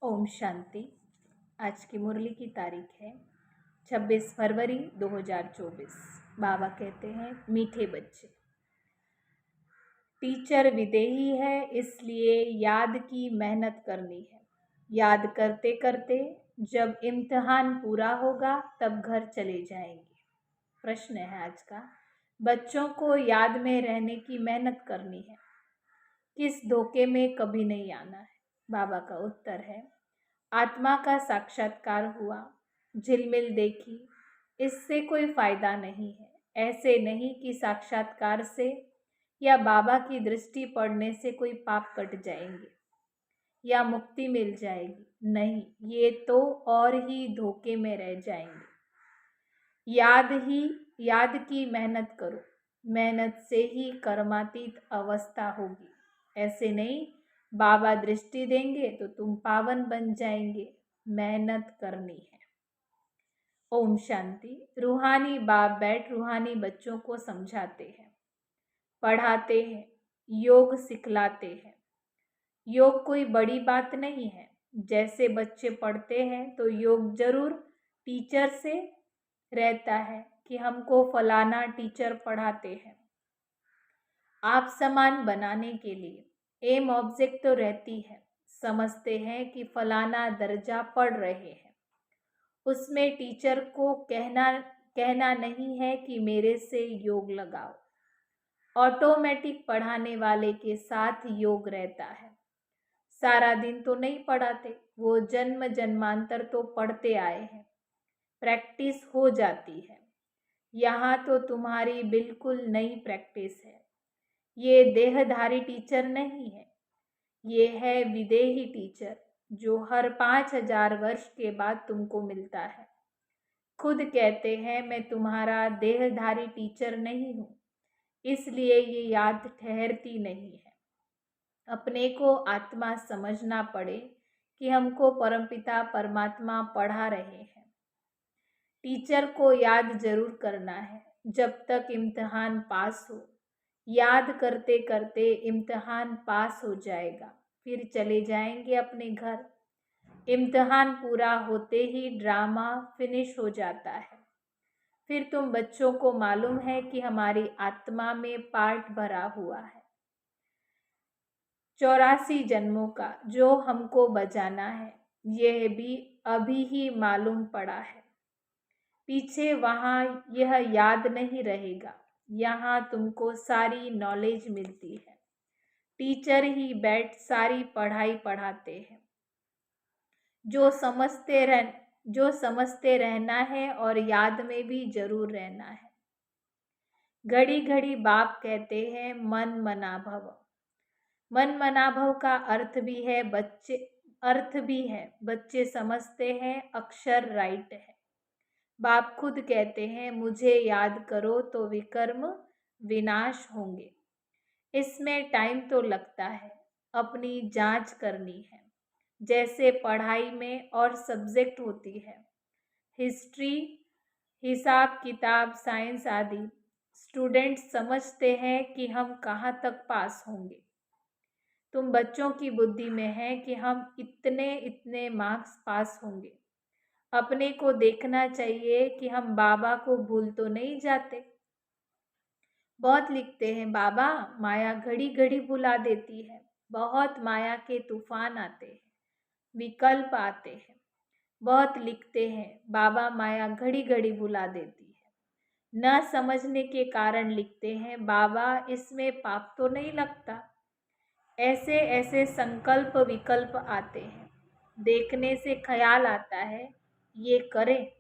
ओम शांति। आज की मुरली की तारीख है 26 फरवरी 2024। बाबा कहते हैं, मीठे बच्चे, टीचर विदेही है, इसलिए याद की मेहनत करनी है। याद करते करते जब इम्तिहान पूरा होगा तब घर चले जाएंगे। प्रश्न है आज का, बच्चों को याद में रहने की मेहनत करनी है, किस धोखे में कभी नहीं आना है। बाबा का उत्तर है, आत्मा का साक्षात्कार हुआ, झिलमिल देखी, इससे कोई फायदा नहीं है। ऐसे नहीं कि साक्षात्कार से या बाबा की दृष्टि पड़ने से कोई पाप कट जाएंगे या मुक्ति मिल जाएगी। नहीं, ये तो और ही धोखे में रह जाएंगे। याद की मेहनत करो, मेहनत से ही कर्मातीत अवस्था होगी। ऐसे नहीं, बाबा दृष्टि देंगे तो तुम पावन बन जाएंगे। मेहनत करनी है। ओम शांति। रूहानी बाप बैठ रूहानी बच्चों को समझाते हैं, पढ़ाते हैं, योग सिखलाते हैं। योग कोई बड़ी बात नहीं है। जैसे बच्चे पढ़ते हैं तो योग जरूर टीचर से रहता है कि हमको फलाना टीचर पढ़ाते हैं। आप समान बनाने के लिए एम ऑब्जेक्ट तो रहती है। समझते हैं कि फलाना दर्जा पढ़ रहे हैं, उसमें टीचर को कहना नहीं है कि मेरे से योग लगाओ। ऑटोमेटिक पढ़ाने वाले के साथ योग रहता है। सारा दिन तो नहीं पढ़ाते, वो जन्म जन्मांतर तो पढ़ते आए हैं, प्रैक्टिस हो जाती है। यहाँ तो तुम्हारी बिल्कुल नई प्रैक्टिस है। ये देहधारी टीचर नहीं है, ये है विदेही टीचर जो हर 5000 वर्ष के बाद तुमको मिलता है। खुद कहते हैं, मैं तुम्हारा देहधारी टीचर नहीं हूँ, इसलिए ये याद ठहरती नहीं है। अपने को आत्मा समझना पड़े कि हमको परमपिता परमात्मा पढ़ा रहे हैं। टीचर को याद जरूर करना है जब तक इम्तिहान पास हो। याद करते करते इम्तिहान पास हो जाएगा, फिर चले जाएंगे अपने घर। इम्तिहान पूरा होते ही ड्रामा फिनिश हो जाता है। फिर तुम बच्चों को मालूम है कि हमारी आत्मा में पार्ट भरा हुआ है 84 जन्मों का, जो हमको बजाना है। यह भी अभी ही मालूम पड़ा है। पीछे वहाँ यह याद नहीं रहेगा। यहाँ तुमको सारी नॉलेज मिलती है। टीचर ही बैठ सारी पढ़ाई पढ़ाते हैं। जो समझते रहना है और याद में भी जरूर रहना है। घड़ी घड़ी बाप कहते हैं, मन मना भव। मन मना भव का अर्थ भी है बच्चे समझते हैं, अक्षर राइट है। बाप खुद कहते हैं, मुझे याद करो तो विकर्म विनाश होंगे। इसमें टाइम तो लगता है, अपनी जांच करनी है। जैसे पढ़ाई में और सब्जेक्ट होती है, हिस्ट्री, हिसाब किताब, साइंस आदि। स्टूडेंट्स समझते हैं कि हम कहाँ तक पास होंगे। तुम बच्चों की बुद्धि में है कि हम इतने इतने मार्क्स पास होंगे। अपने को देखना चाहिए कि हम बाबा को भूल तो नहीं जाते। बहुत लिखते हैं, बाबा माया घड़ी घड़ी भुला देती है। बहुत माया के तूफान आते हैं, विकल्प आते हैं। बहुत लिखते हैं, बाबा माया घड़ी घड़ी भुला देती है। न समझने के कारण लिखते हैं, बाबा इसमें पाप तो नहीं लगता। ऐसे ऐसे संकल्प विकल्प आते हैं। देखने से ख्याल आता है, ये करें,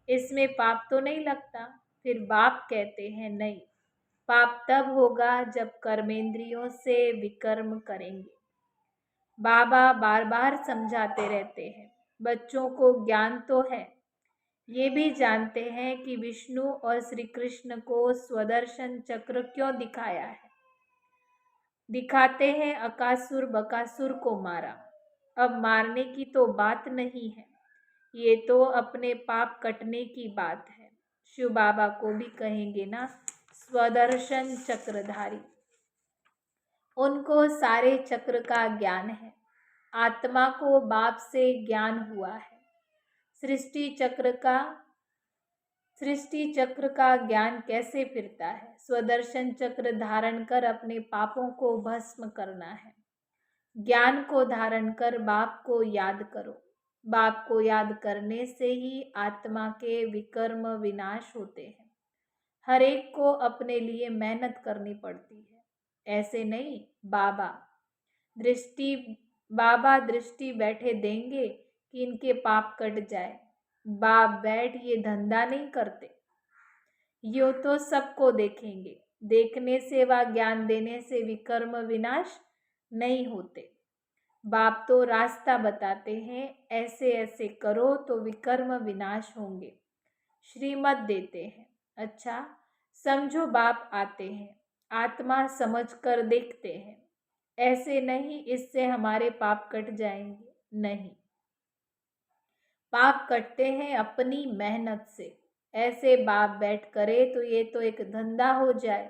इसमें पाप तो नहीं लगता। फिर बाप कहते हैं, नहीं, पाप तब होगा जब कर्मेंद्रियों से विकर्म करेंगे। बाबा बार बार समझाते रहते हैं। बच्चों को ज्ञान तो है, ये भी जानते हैं कि विष्णु और श्री कृष्ण को स्वदर्शन चक्र क्यों दिखाया है। दिखाते हैं, अकासुर बकासुर को मारा। अब मारने की तो बात नहीं है, ये तो अपने पाप कटने की बात है। शिव बाबा को भी कहेंगे ना, स्वदर्शन चक्रधारी। उनको सारे चक्र का ज्ञान है। आत्मा को बाप से ज्ञान हुआ है। सृष्टि चक्र का ज्ञान कैसे फिरता है? स्वदर्शन चक्र धारण कर अपने पापों को भस्म करना है। ज्ञान को धारण कर बाप को याद करो। बाप को याद करने से ही आत्मा के विकर्म विनाश होते हैं। हर एक को अपने लिए मेहनत करनी पड़ती है। ऐसे नहीं बाबा दृष्टि बैठे देंगे कि इनके पाप कट जाए। बाप बैठ ये धंधा नहीं करते। यो तो सबको देखेंगे। देखने से व ज्ञान देने से विकर्म विनाश नहीं होते। बाप तो रास्ता बताते हैं, ऐसे ऐसे करो तो विकर्म विनाश होंगे। श्रीमत देते हैं। अच्छा समझो, बाप आते हैं, आत्मा समझ कर देखते हैं। ऐसे नहीं इससे हमारे पाप कट जाएंगे, नहीं। पाप कटते हैं अपनी मेहनत से। ऐसे बाप बैठ करे तो ये तो एक धंधा हो जाए।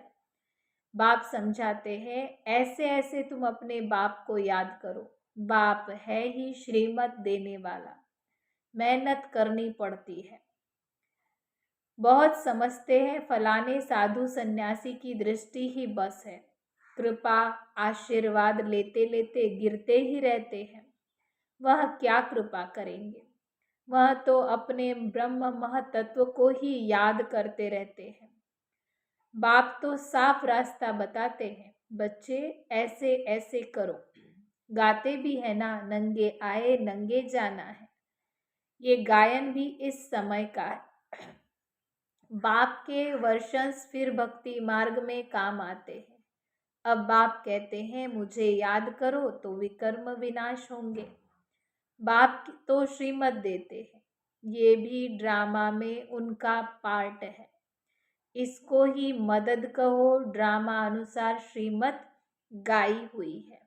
बाप समझाते हैं, ऐसे ऐसे तुम अपने बाप को याद करो। बाप है ही श्रीमत देने वाला। मेहनत करनी पड़ती है। बहुत समझते हैं फलाने साधु सन्यासी की दृष्टि ही बस है। कृपा आशीर्वाद लेते लेते गिरते ही रहते हैं। वह क्या कृपा करेंगे? वह तो अपने ब्रह्म महतत्व को ही याद करते रहते हैं। बाप तो साफ रास्ता बताते हैं, बच्चे ऐसे ऐसे करो। गाते भी है ना, नंगे आए नंगे जाना है। ये गायन भी इस समय का है। बाप के वर्षंस फिर भक्ति मार्ग में काम आते हैं। अब बाप कहते हैं मुझे याद करो तो विकर्म विनाश होंगे। बाप तो श्रीमत देते हैं। ये भी ड्रामा में उनका पार्ट है। इसको ही मदद कहो। ड्रामा अनुसार श्रीमत गाई हुई है।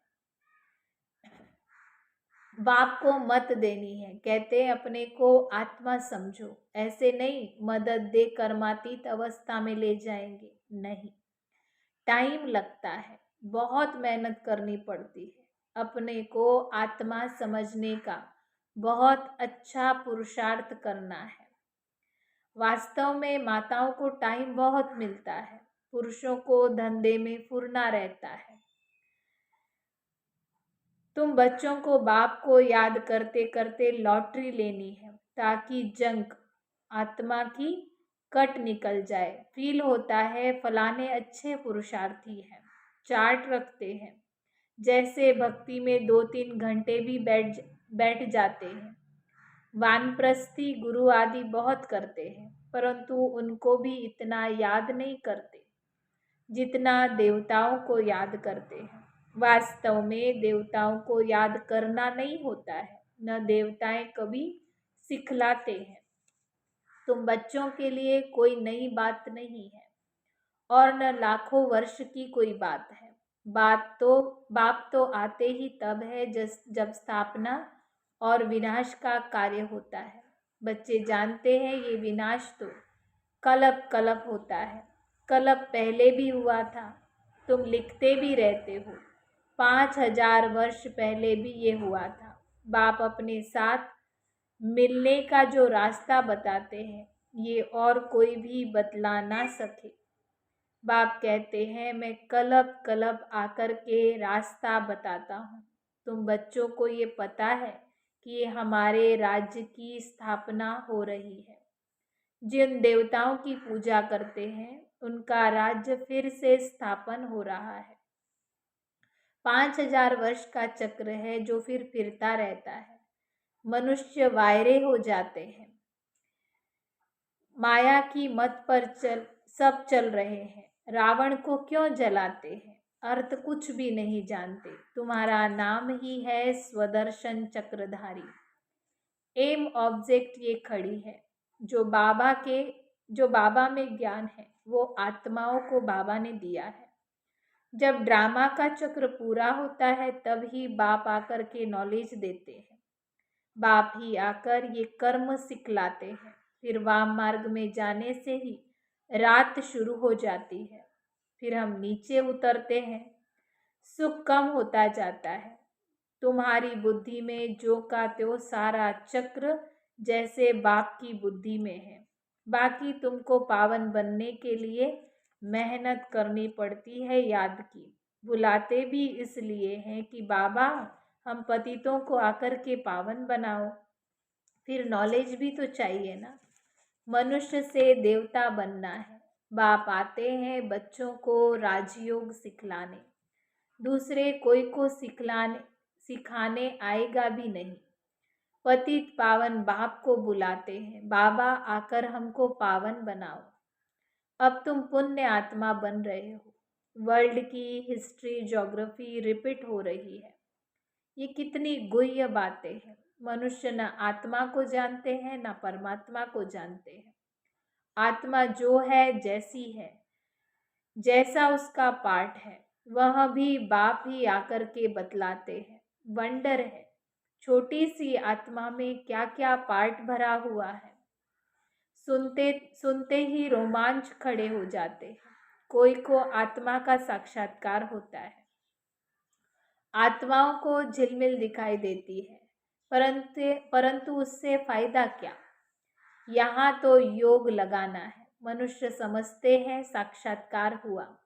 बाप को मत देनी है। कहते अपने को आत्मा समझो। ऐसे नहीं मदद दे कर्मातीत अवस्था में ले जाएंगे, नहीं। टाइम लगता है, बहुत मेहनत करनी पड़ती है। अपने को आत्मा समझने का बहुत अच्छा पुरुषार्थ करना है। वास्तव में माताओं को टाइम बहुत मिलता है। पुरुषों को धंधे में फुरना रहता है। तुम बच्चों को बाप को याद करते करते लॉटरी लेनी है, ताकि जंक आत्मा की कट निकल जाए। फील होता है फलाने अच्छे पुरुषार्थी हैं। चार्ट रखते हैं। जैसे भक्ति में 2-3 घंटे भी बैठ जाते हैं। वानप्रस्थी गुरु आदि बहुत करते हैं, परंतु उनको भी इतना याद नहीं करते जितना देवताओं को याद करते हैं। वास्तव में देवताओं को याद करना नहीं होता है, न देवताएं कभी सिखलाते हैं। तुम बच्चों के लिए कोई नई बात नहीं है और न लाखों वर्ष की कोई बात है। बाप तो आते ही तब है जब स्थापना और विनाश का कार्य होता है। बच्चे जानते हैं ये विनाश तो कलप कलप होता है। कलप पहले भी हुआ था, तुम लिखते भी रहते हो। 5000 वर्ष पहले भी ये हुआ था। बाप अपने साथ मिलने का जो रास्ता बताते हैं, ये और कोई भी बतला ना सके। बाप कहते हैं मैं कलप कलप आकर के रास्ता बताता हूँ। तुम बच्चों को ये पता है कि ये हमारे राज्य की स्थापना हो रही है। जिन देवताओं की पूजा करते हैं उनका राज्य फिर से स्थापन हो रहा है। 5000 वर्ष का चक्र है जो फिर फिरता रहता है। मनुष्य वायरे हो जाते हैं। माया की मत पर सब चल रहे हैं। रावण को क्यों जलाते हैं? अर्थ कुछ भी नहीं जानते। तुम्हारा नाम ही है स्वदर्शन चक्रधारी। एम ऑब्जेक्ट ये खड़ी है। जो बाबा में ज्ञान है वो आत्माओं को बाबा ने दिया है। जब ड्रामा का चक्र पूरा होता है तब ही बाप आकर के नॉलेज देते हैं। बाप ही आकर ये कर्म सिखलाते हैं। फिर वाम मार्ग में जाने से ही रात शुरू हो जाती है। फिर हम नीचे उतरते हैं। सुख कम होता जाता है। तुम्हारी बुद्धि में जो का त्यों सारा चक्र जैसे बाप की बुद्धि में है। बाकी तुमको पावन बनने के लिए मेहनत करनी पड़ती है याद की। बुलाते भी इसलिए हैं कि बाबा हम पतितों को आकर के पावन बनाओ। फिर नॉलेज भी तो चाहिए ना। मनुष्य से देवता बनना है। बाप आते हैं बच्चों को राजयोग सिखलाने। दूसरे कोई को सिखाने आएगा भी नहीं। पतित पावन बाप को बुलाते हैं, बाबा आकर हमको पावन बनाओ। अब तुम पुण्य आत्मा बन रहे हो। वर्ल्ड की हिस्ट्री ज्योग्राफी रिपीट हो रही है। ये कितनी गुह्य बातें हैं। मनुष्य न आत्मा को जानते हैं न परमात्मा को जानते हैं। आत्मा जो है जैसी है, जैसा उसका पार्ट है, वह भी बाप ही आकर के बतलाते हैं। वंडर है, छोटी सी आत्मा में क्या क्या पार्ट भरा हुआ है। सुनते सुनते ही रोमांच खड़े हो जाते हैं। कोई को आत्मा का साक्षात्कार होता है। आत्माओं को झिलमिल दिखाई देती है, परंतु उससे फायदा क्या। यहाँ तो योग लगाना है। मनुष्य समझते हैं साक्षात्कार हुआ,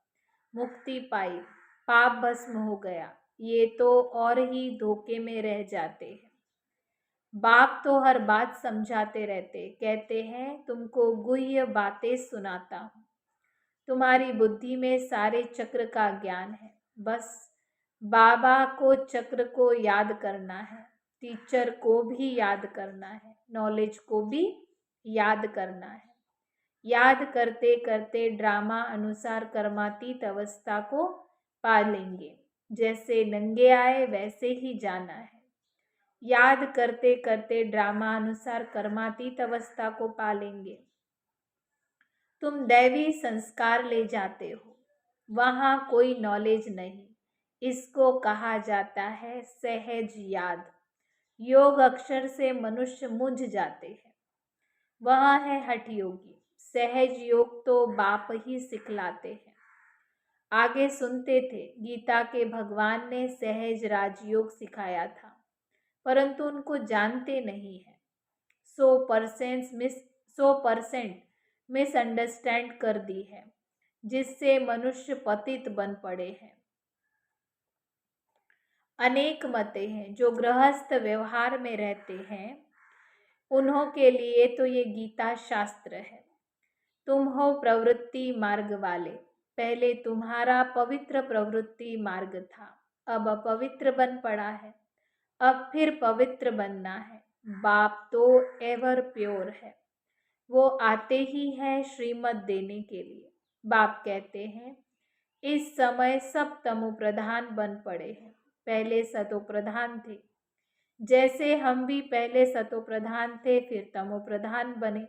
मुक्ति पाई, पाप भस्म हो गया। ये तो और ही धोखे में रह जाते हैं। बाप तो हर बात समझाते रहते, कहते हैं तुमको गुह्य बातें सुनाता हूँ। तुम्हारी बुद्धि में सारे चक्र का ज्ञान है। बस बाबा को चक्र को याद करना है, टीचर को भी याद करना है, नॉलेज को भी याद करना है। याद करते करते ड्रामा अनुसार कर्मातीत अवस्था को पा लेंगे। जैसे नंगे आए वैसे ही जाना है। याद करते करते ड्रामा अनुसार कर्मातीत अवस्था को पा लेंगे। तुम दैवी संस्कार ले जाते हो, वहाँ कोई नॉलेज नहीं। इसको कहा जाता है सहज याद। योग अक्षर से मनुष्य मुझ जाते हैं। वह है हठ योगी। सहज योग तो बाप ही सिखलाते हैं। आगे सुनते थे, गीता के भगवान ने सहज राजयोग सिखाया था, परंतु उनको जानते नहीं है। 100% मिसअंडरस्टैंड कर दी है, जिससे मनुष्य पतित बन पड़े हैं। अनेक मतें हैं। जो गृहस्थ व्यवहार में रहते हैं उन्हों के लिए तो ये गीता शास्त्र है। तुम हो प्रवृत्ति मार्ग वाले। पहले तुम्हारा पवित्र प्रवृत्ति मार्ग था, अब अपवित्र बन पड़ा है। अब फिर पवित्र बनना है। बाप तो एवर प्योर है। वो आते ही है श्रीमत देने के लिए। बाप कहते हैं इस समय सब तमो प्रधान बन पड़े हैं, पहले सतो प्रधान थे। जैसे हम भी पहले सतो प्रधान थे, फिर तमो प्रधान बने।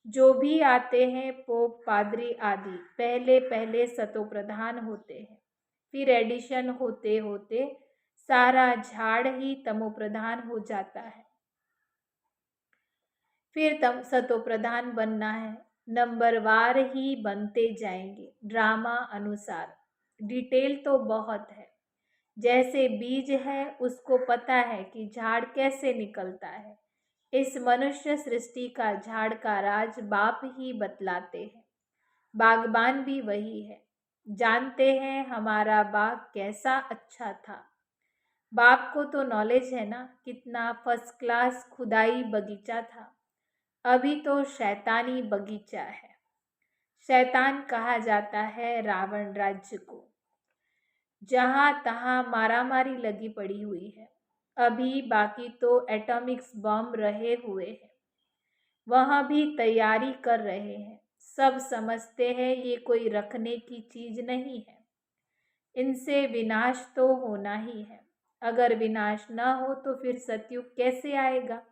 जो भी आते हैं पोप पादरी आदि पहले पहले सतो प्रधान होते हैं, फिर एडिशन होते होते सारा झाड़ ही तमो प्रधान हो जाता है। फिर सतो प्रधान बनना है। नंबरवार ही बनते जाएंगे ड्रामा अनुसार। डिटेल तो बहुत है। जैसे बीज है, उसको पता है कि झाड़ कैसे निकलता है। इस मनुष्य सृष्टि का झाड़ का राज बाप ही बतलाते हैं। बागबान भी वही है। जानते हैं हमारा बाग कैसा अच्छा था। बाप को तो नॉलेज है ना, कितना फर्स्ट क्लास खुदाई बगीचा था। अभी तो शैतानी बगीचा है। शैतान कहा जाता है रावण राज्य को, जहाँ तहाँ मारामारी लगी पड़ी हुई है। अभी बाकी तो एटॉमिक्स बम रहे हुए हैं, वहाँ भी तैयारी कर रहे हैं। सब समझते हैं ये कोई रखने की चीज नहीं है। इनसे विनाश तो होना ही है। अगर विनाश न हो तो फिर सतयुग कैसे आएगा।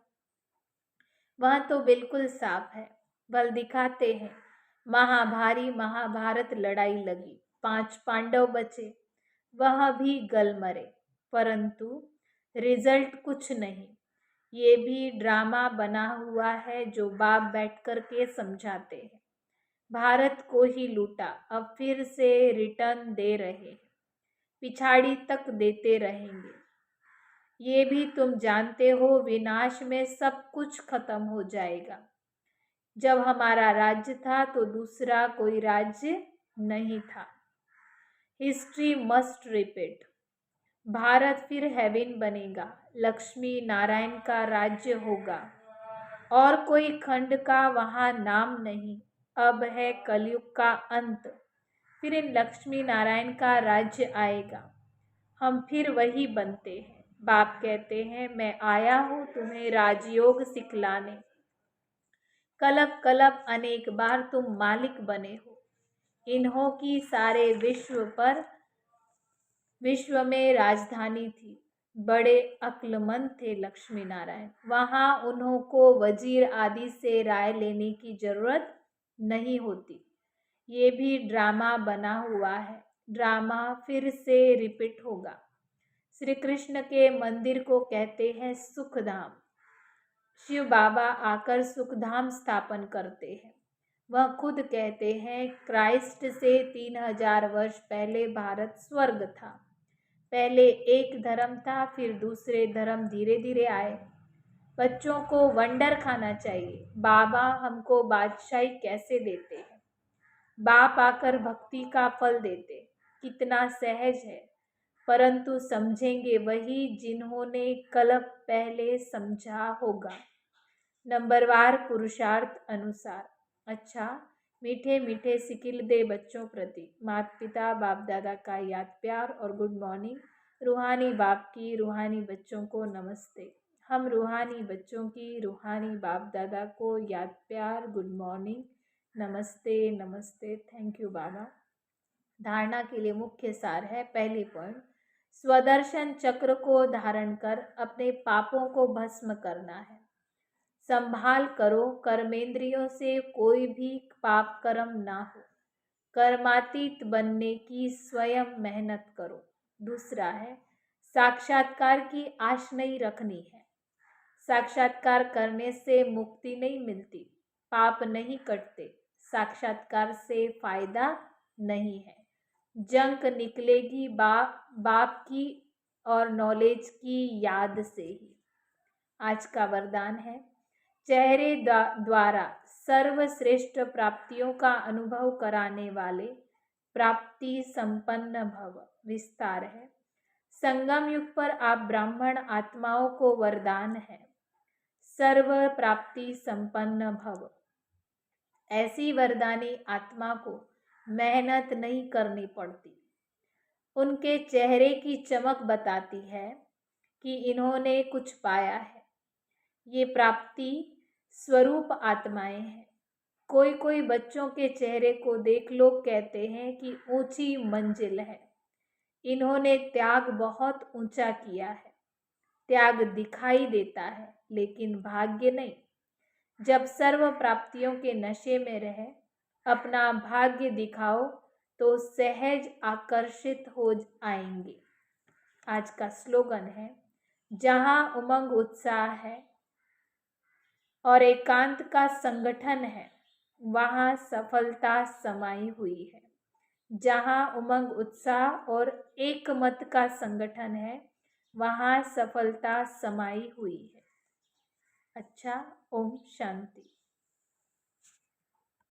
वह तो बिल्कुल साफ है। बल दिखाते हैं। महाभारी महाभारत लड़ाई लगी, 5 पांडव बचे, वह भी गल मरे, परंतु रिजल्ट कुछ नहीं। ये भी ड्रामा बना हुआ है जो बाप बैठ कर के समझाते हैं। भारत को ही लूटा, अब फिर से रिटर्न दे रहे हैं, पिछाड़ी तक देते रहेंगे। ये भी तुम जानते हो विनाश में सब कुछ खत्म हो जाएगा। जब हमारा राज्य था तो दूसरा कोई राज्य नहीं था। History must repeat. भारत फिर हेवन बनेगा, लक्ष्मी नारायण का राज्य होगा और कोई खंड का वहाँ नाम नहीं। अब है कलयुग का अंत, फिर इन लक्ष्मी नारायण का राज्य आएगा, हम फिर वही बनते हैं। बाप कहते हैं मैं आया हूँ तुम्हें राजयोग सिखलाने। कलप कलप अनेक बार तुम मालिक बने हो। इन्हों की सारे विश्व में राजधानी थी। बड़े अक्लमंद थे लक्ष्मी नारायण। वहाँ उन्हों को वजीर आदि से राय लेने की जरूरत नहीं होती। ये भी ड्रामा बना हुआ है, ड्रामा फिर से रिपीट होगा। श्री कृष्ण के मंदिर को कहते हैं सुखधाम। शिव बाबा आकर सुखधाम स्थापन करते हैं। वह खुद कहते हैं क्राइस्ट से 3000 वर्ष पहले भारत स्वर्ग था। पहले एक धर्म था, फिर दूसरे धर्म धीरे धीरे आए। बच्चों को वंडर खाना चाहिए। बाबा हमको बादशाही कैसे देते हैं। बाप आकर भक्ति का फल देते। कितना सहज है, परंतु समझेंगे वही जिन्होंने कल्प पहले समझा होगा। नंबरवार पुरुषार्थ अनुसार। अच्छा, मीठे मीठे सिकिल दे बच्चों प्रति माता पिता बाप दादा का याद प्यार और गुड मॉर्निंग। रूहानी बाप की रूहानी बच्चों को नमस्ते। हम रूहानी बच्चों की रूहानी बाप दादा को याद प्यार, गुड मॉर्निंग, नमस्ते नमस्ते। थैंक यू बाबा। धारणा के लिए मुख्य सार है। पहली पॉइंट, स्वदर्शन चक्र को धारण कर अपने पापों को भस्म करना है। संभाल करो कर्मेंद्रियों से कोई भी पाप कर्म ना हो। कर्मातीत बनने की स्वयं मेहनत करो। दूसरा है साक्षात्कार की आश नहीं रखनी है। साक्षात्कार करने से मुक्ति नहीं मिलती, पाप नहीं कटते, साक्षात्कार से फायदा नहीं है। जंक निकलेगी बाप की और नॉलेज की याद से ही। आज का वरदान है चेहरे द्वारा सर्वश्रेष्ठ प्राप्तियों का अनुभव कराने वाले प्राप्ति संपन्न भव। विस्तार है संगम युग पर आप ब्राह्मण आत्माओं को वरदान है सर्व प्राप्ति संपन्न भव। ऐसी वरदानी आत्मा को मेहनत नहीं करनी पड़ती। उनके चेहरे की चमक बताती है कि इन्होंने कुछ पाया है। ये प्राप्ति स्वरूप आत्माएं हैं। कोई कोई बच्चों के चेहरे को देख लोग कहते हैं कि ऊंची मंजिल है। इन्होंने त्याग बहुत ऊंचा किया है। त्याग दिखाई देता है लेकिन भाग्य नहीं। जब सर्व प्राप्तियों के नशे में रहे अपना भाग्य दिखाओ तो सहज आकर्षित हो आएंगे। आज का स्लोगन है जहां उमंग उत्साह है और एकांत का संगठन है वहाँ सफलता समाई हुई है। जहाँ उमंग उत्साह और एकमत का संगठन है वहाँ सफलता समाई हुई है। अच्छा, ओम शांति।